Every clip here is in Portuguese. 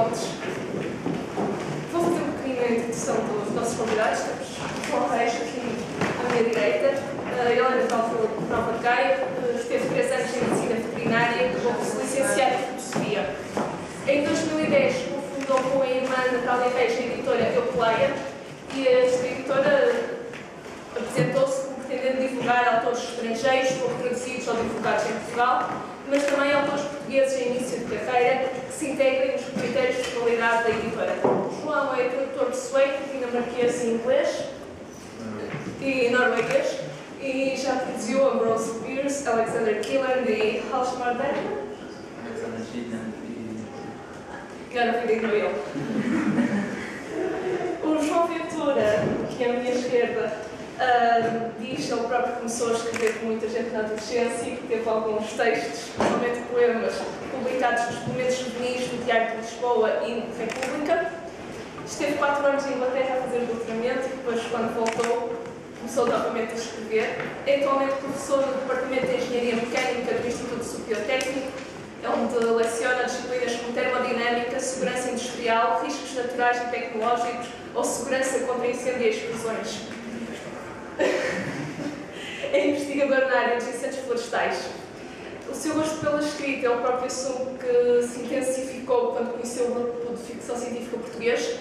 Prontos. Vou fazer uma pequena introdução dos nossos convidados. Temos o João Reis aqui à minha direita. Ele é natural de Nova de Gaia, esteve 3 anos em medicina veterinária e acabou por se licenciar em filosofia. Em 2010, fundou com a irmã Natália Reis a editora Eupleia e esta editora apresentou-se como pretendendo divulgar autores estrangeiros, pouco traduzidos ou divulgados em Portugal, mas também autores portugueses em início de carreira que se integrem nos critérios de qualidade da editora. O João é tradutor de sueco, dinamarquês e inglês e norueguês e já traduziu Ambrose Bierce, Alexander Killand e Hjalmar Bergman. Alexander Killand que era filho de ele. O João Ventura, que é à minha esquerda, diz que ele próprio começou a escrever com muita gente na adolescência e que teve alguns textos, principalmente poemas, publicados nos momentos juvenis do Teatro de Lisboa e República. Esteve 4 anos em Inglaterra a fazer doutoramento e depois, quando voltou, começou novamente a escrever. É atualmente professor no Departamento de Engenharia Mecânica do Instituto Superior Técnico, onde leciona disciplinas como termodinâmica, segurança industrial, riscos naturais e tecnológicos ou segurança contra incêndio e explosões. É investigador na área dos incêndios florestais. O seu gosto pela escrita é o próprio assunto que se intensificou quando conheceu o grupo de ficção científica português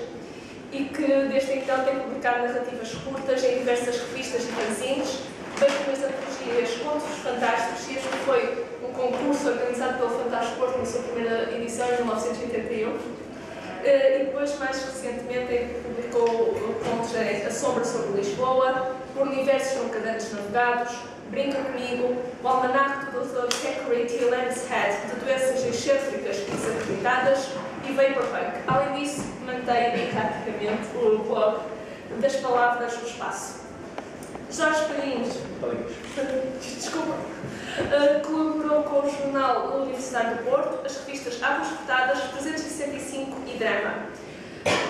e que desde então tem publicado narrativas curtas em diversas revistas e fanzines, bem como as antologias Contos Fantásticos, e este foi um concurso organizado pelo Fantasporto na sua primeira edição em 1981. E depois, mais recentemente, publicou contos A Sombra sobre Lisboa, Por Universos Nunca Antes Navegados, Brinca Comigo, o Almanac do Dr. Thackeray T. Lambshead, de doenças excêntricas e desacreditadas, e Vaporpunk. Além disso, mantém praticamente o blog das palavras do espaço. Jorge Parinhos, desculpa, colaborou com o jornal Universidade do Porto, as revistas Águas Cortadas, 365 e Drama.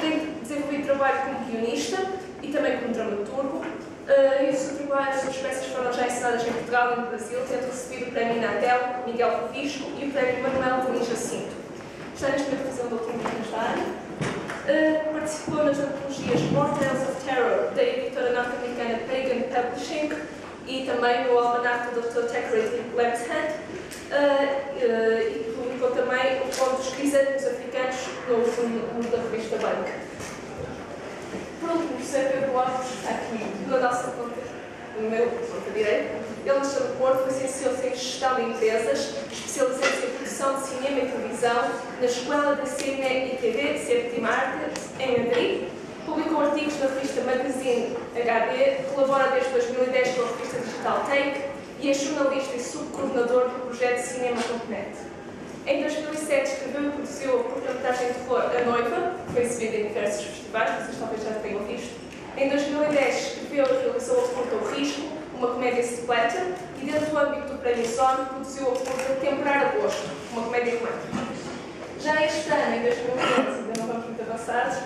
Tem desenvolvido trabalho como guionista e também como dramaturgo. E o seu trabalho, as suas peças foram já ensinadas em Portugal e no Brasil, tendo recebido o Prémio Inatel, Miguel Rovisco e o Prémio Manuel de Jacinto. Está neste momento a fazer um doutoramento nesta área. Participou nas antologias More Tales of Terror, da editora norte-americana Pagan Publishing, e também no Almanac do Dr. Thackeray T. Lambshead, e publicou também o Conto dos Crisântemos Africanos no da revista Bank. Por último, José Pedro Alves está aqui na nossa ponta, no meu ponta direita. Ele nasceu no Porto, licenciou-se em Gestão de Empresas, especializou-se em produção de cinema e televisão na Escola de Cine e TV Sétima Arte, em Madrid. Publicou artigos na revista Magazine HD, colabora desde 2010 com a revista digital Take e é jornalista e subcoordenador do projeto Cinema.net. Em 2007 escreveu e produziu a curta-metragem de terror A Noiva, que foi exibida em diversos festivais, vocês talvez já tenham visto. Em 2010 escreveu e realizou a curta O Risco, uma comédia splatter, e dentro do âmbito do Prémio Sony produziu a curta Temperar a Gosto, uma comédia romântica. Já este ano, em 2011, ainda não vamos muito avançados,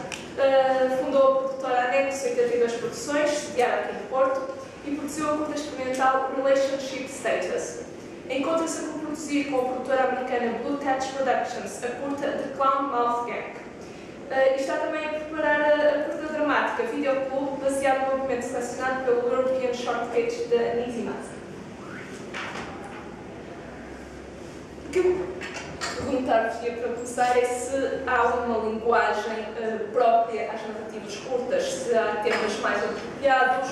fundou a produtora Anexo 82 Produções, sediada aqui no Porto, e produziu a curta experimental Relationship Status. Encontra-se a produzir com a produtora americana Blue Touch Productions, a curta The Clown Mouth Gang. E está também a preparar a curta dramática Videoclube, baseado no movimento selecionado pelo European Shortcage da Nizimasa. O que eu perguntar-vos para começar é se há uma linguagem própria às narrativas curtas, se há temas mais apropriados,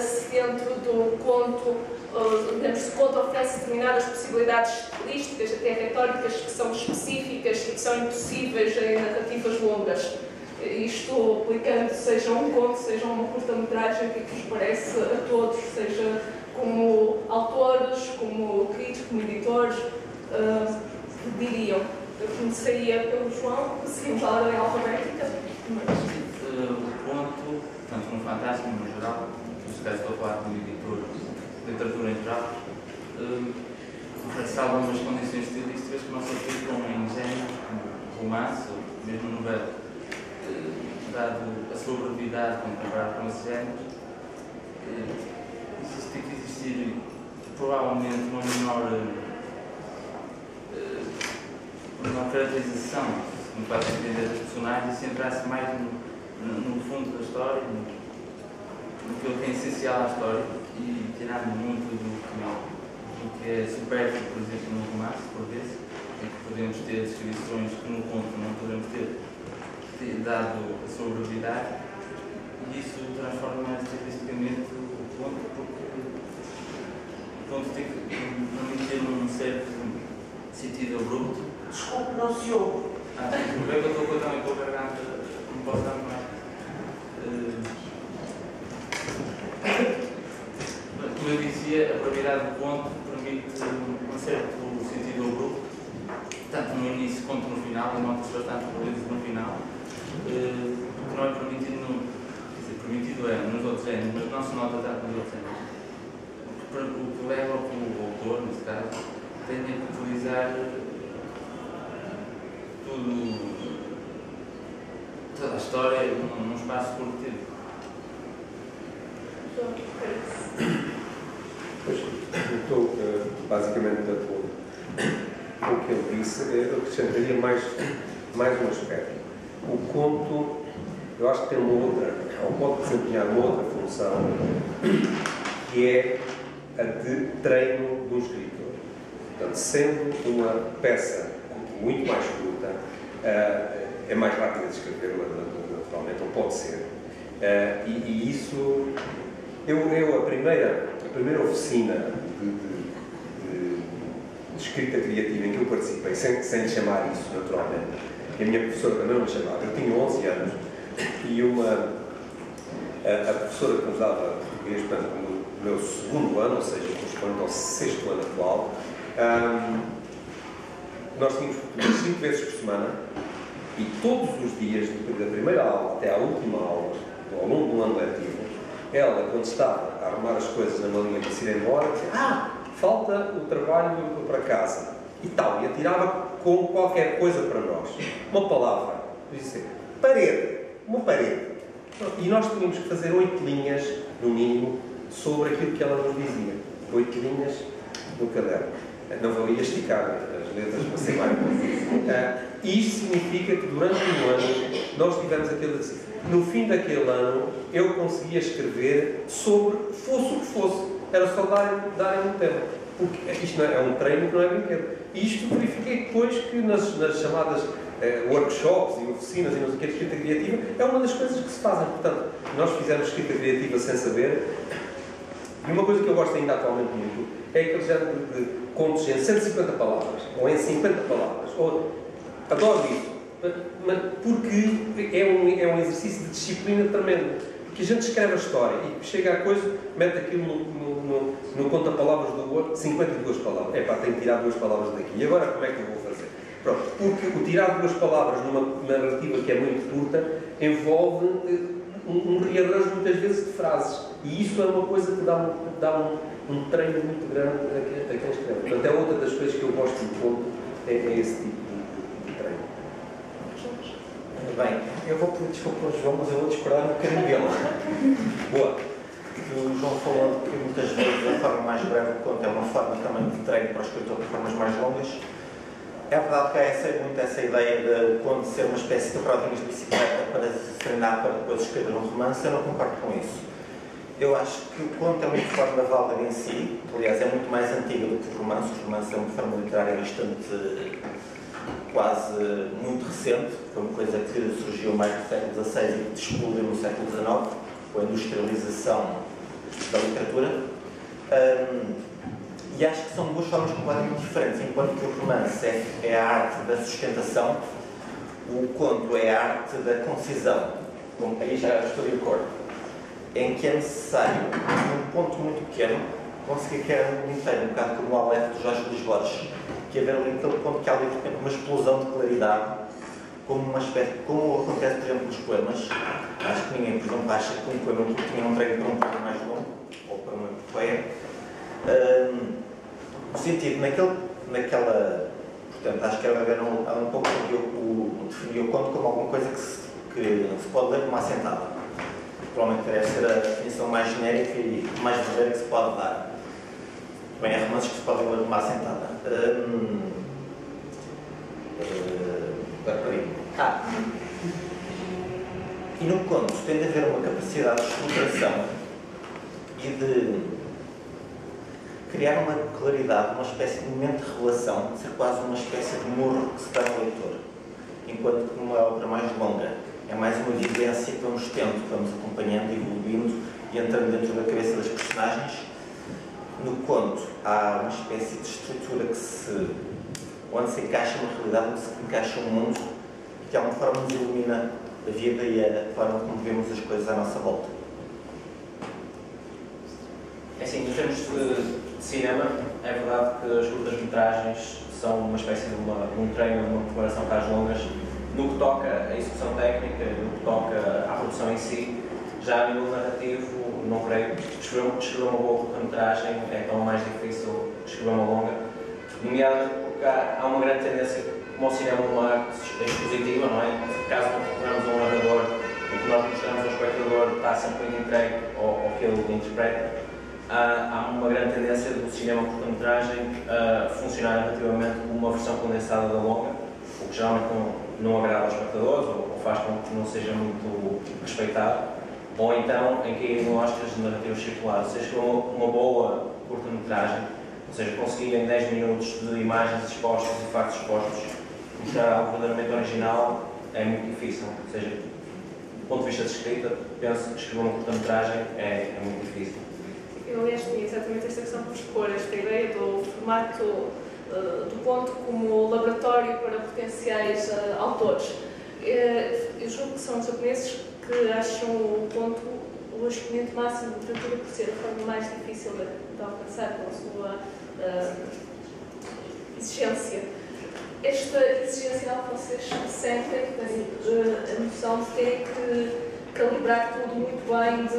se dentro do conto, o conto oferece determinadas possibilidades estilísticas, até retóricas, que são específicas e que são impossíveis em narrativas longas. Isto aplicando, seja um conto, seja uma curta-metragem, o que vos parece a todos, seja como autores, como críticos, como editores, diriam. Eu começaria pelo João, seguimos a ordem alfabética. O conto, tanto no fantástico como no geral, neste caso estou a falar como editor de literatura em geral, oferece algumas condições estilísticas que não se aplicam em géneros como romance ou mesmo novela. Dado a sua brevidade quando comparado com esses géneros, tem que existir provavelmente uma menor caracterização, me faz entender as personagens e centrar-se mais no fundo da história, no que ele tem essencial à história, e tirar muito do que é supérfluo, por exemplo, no romance, por vezes, em que podemos ter descrições que no conto não podemos ter dado a sua brevidade, e isso transforma estilisticamente o conto, porque o conto tem que permitir um certo sentido abrupto. Desculpe, não se ouve. Desculpe, é que eu estou também com a garganta, não posso dar mais. Como eu dizia, a brevidade do conto permite um certo sentido abrupto, tanto no início quanto no final, e nota-se bastante por vezes no final, que não é permitido, permitido é nos outros géneros, mas não se nota tanto nos outros géneros. O que leva ao que o autor, neste caso, tenha que utilizar toda a história num espaço curto de tempo. Pois, estou basicamente de acordo com o que ele disse. Eu acrescentaria mais um aspecto. O conto, eu acho que tem uma outra, ou pode desempenhar uma outra função, que é a de treino de um escritor. Portanto, sendo uma peça muito mais curta, é mais rápida de escrever, naturalmente, ou pode ser. E isso, a primeira oficina de escrita criativa em que eu participei, sem lhe chamar isso, naturalmente, e a minha professora também não me chamava, eu tinha 11 anos, e a professora que nos dava português, portanto, no meu segundo ano, ou seja, correspondente ao 6º ano atual, nós tínhamos português 5 vezes por semana, e todos os dias, da primeira aula até à última aula, ao longo do ano letivo, ela, quando estava a arrumar as coisas na malinha para se ir embora, dizia: falta o trabalho para casa, e tal, e atirava com qualquer coisa para nós. Uma palavra, disse: parede, uma parede. E nós tínhamos que fazer 8 linhas, no mínimo, sobre aquilo que ela nos dizia. 8 linhas no caderno. Não valia esticar as letras para ser mais bom. E isto significa que durante um ano nós tivemos aquele exercício. No fim daquele ano eu conseguia escrever sobre fosse o que fosse. Era só darem um tema. Porque isto é um treino que não é brinquedo. E isto verifiquei depois que nas chamadas workshops e oficinas e não sei o que, de escrita criativa, é uma das coisas que se fazem. Portanto, nós fizemos escrita criativa sem saber. E uma coisa que eu gosto ainda atualmente muito é aquele género de contos em 150 palavras, ou em 50 palavras. Adoro isso, porque é um exercício de disciplina tremendo. Porque a gente escreve a história e chega a coisa, mete aquilo no conta-palavras do Word, 52 palavras. Tenho que tirar 2 palavras daqui. E agora como é que eu vou fazer? Pronto, porque o tirar 2 palavras numa narrativa que é muito curta envolve um rearranjo muitas vezes de frases. E isso é uma coisa que dá um treino muito grande a quem escreve. Portanto, é outra das coisas que eu gosto de conto, é esse tipo de treino. Bem, eu vou pedir desculpa ao João, mas eu vou discordar um bocadinho dele. Boa. O João falou que muitas vezes a forma mais breve do conto é uma forma também de treino para o escritor de formas mais longas. É verdade que há muito essa ideia de o conto ser uma espécie de rodinhas de bicicleta para se treinar para depois escrever um romance. Eu não concordo com isso. Eu acho que o conto é uma forma válida em si, aliás é muito mais antiga do que os romances. Os romances é uma forma literária bastante, quase muito recente, foi uma coisa que surgiu mais no século XVI e explodiu no século XIX, com a industrialização da literatura. E acho que são duas formas completamente diferentes. Enquanto que o romance é a arte da sustentação, o conto é a arte da concisão. Bom, aí já estou de acordo. Em que é necessário, num ponto muito pequeno, conseguir criar um mundo inteiro, um bocado como o Aleph de Jorge Luís Borges, que haver ali aquele ponto que há ali, de repente, uma explosão de claridade, como acontece, por exemplo, nos poemas. Acho que ninguém, por exemplo, acha que um poema tinha um treino para um poema mais longo, ou para uma epopeia. No sentido, naquela... Portanto, acho que era um pouco definir o conto como alguma coisa que se pode ler como assentada. Provavelmente deve ser a definição mais genérica e mais verdadeira que se pode dar. Bem, há romances que se podem ler como assentada. E no conto tem de haver uma capacidade de estruturação e de criar uma claridade, uma espécie de momento de revelação, de ser quase uma espécie de murro que se dá ao leitor. Enquanto que numa obra mais longa é mais uma vivência que vamos tendo, que vamos acompanhando, evoluindo e entrando dentro da cabeça das personagens. No conto há uma espécie de estrutura onde se encaixa uma realidade, onde se encaixa um mundo, que de alguma forma nos ilumina a vida e a forma como vemos as coisas à nossa volta. É assim, em termos de cinema, é verdade que as curtas-metragens são uma espécie de um treino, de uma preparação para as longas. No que toca à execução técnica, no que toca à produção em si, já a nível narrativo, não creio. Escrever uma boa curta-metragem é tão mais difícil que escrever uma longa. Nomeadamente porque há uma grande tendência, como o cinema é uma arte expositiva, não é? Caso não recorramos a um narrador, o que nós mostramos ao espectador está sempre entregue ao que ele interpreta. Há uma grande tendência do cinema curta-metragem a funcionar narrativamente como uma versão condensada da longa, o que geralmente não agrada aos espectadores ou faz com que não seja muito respeitado, ou então em cair em lógicas de narrativas circulares. Ou seja, uma boa curta-metragem, ou seja, conseguir em 10 minutos de imagens expostas e factos expostos mostrar algo verdadeiramente original é muito difícil. Ou seja, do ponto de vista de escrita, penso que escrever uma curta-metragem é muito difícil. Eu, aliás, tinha exatamente esta questão por expor, esta ideia do formato do ponto como laboratório para potenciais autores. Eu julgo que são os japoneses que acham o ponto o expoente máximo de literatura por ser a forma mais difícil de alcançar com a sua exigência. Esta exigência que vocês sentem, a noção de terem que calibrar tudo muito bem, de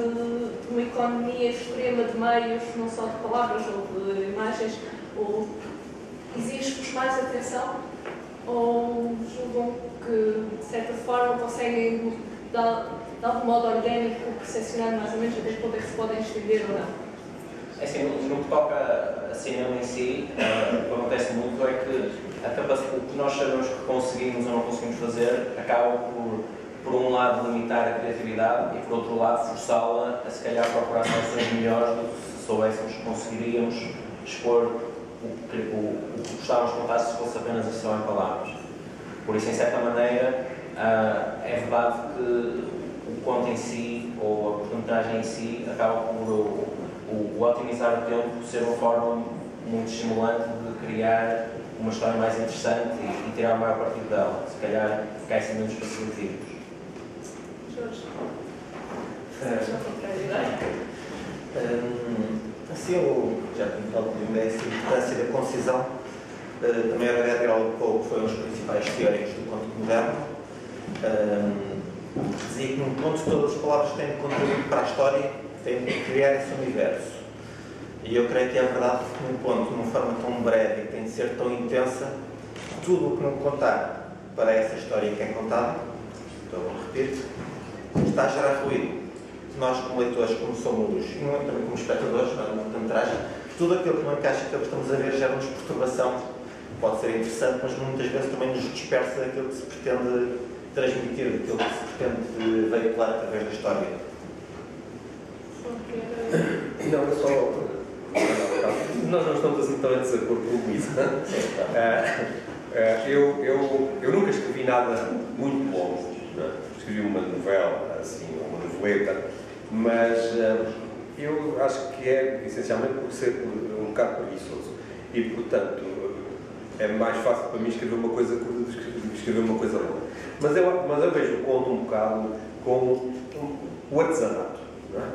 uma economia extrema de meios, não só de palavras ou de imagens, ou exige-vos mais atenção? Ou julgam que, de certa forma, conseguem, de algum modo orgânico, percepcionar mais ou menos até que poder se podem estender ou não? É assim, no que toca a cinema em si, o que acontece muito é que o que nós sabemos que conseguimos ou não conseguimos fazer acaba por um lado, limitar a criatividade e, por outro lado, forçá-la a, se calhar, procurar soluções melhores do que se soubéssemos que conseguiríamos expor o que gostávamos de contar se fosse apenas a só em palavras. Por isso, em certa maneira, é verdade que o conto em si, ou a curta-metragem em si, acaba por o otimizar o tempo ser uma forma muito estimulante de criar uma história mais interessante e tirar o maior partido dela. Se calhar, ficassem menos facilitativos. Jorge? Assim, eu já tinha falado de essa importância da concisão. Também era Edgar Allan Poe, que foi um dos principais teóricos do conto moderno. Dizia que num conto todas as palavras têm de contribuir para a história, têm de criar esse universo. E eu creio que é verdade que num conto, de uma forma tão breve e que tem de ser tão intensa, tudo o que não contar para essa história que é contada, estou a repetir, está a gerar ruído. Nós, como leitores, como somos, e também como espectadores, na curta-metragem, tudo aquilo que não encaixa aquilo que estamos a ver gera-nos perturbação. Pode ser interessante, mas muitas vezes também nos dispersa daquilo que se pretende transmitir, daquilo que se pretende veicular através da história. Não, é só... Nós não estamos assim tão em desacordo com isso. Eu nunca escrevi nada muito longo. Escrevi uma novela, assim, uma noveleta, mas eu acho que é essencialmente por ser um bocado preguiçoso. E, portanto, é mais fácil para mim escrever uma coisa curta do que escrever uma coisa longa. Mas eu vejo o conto um bocado como o artesanato. Não é?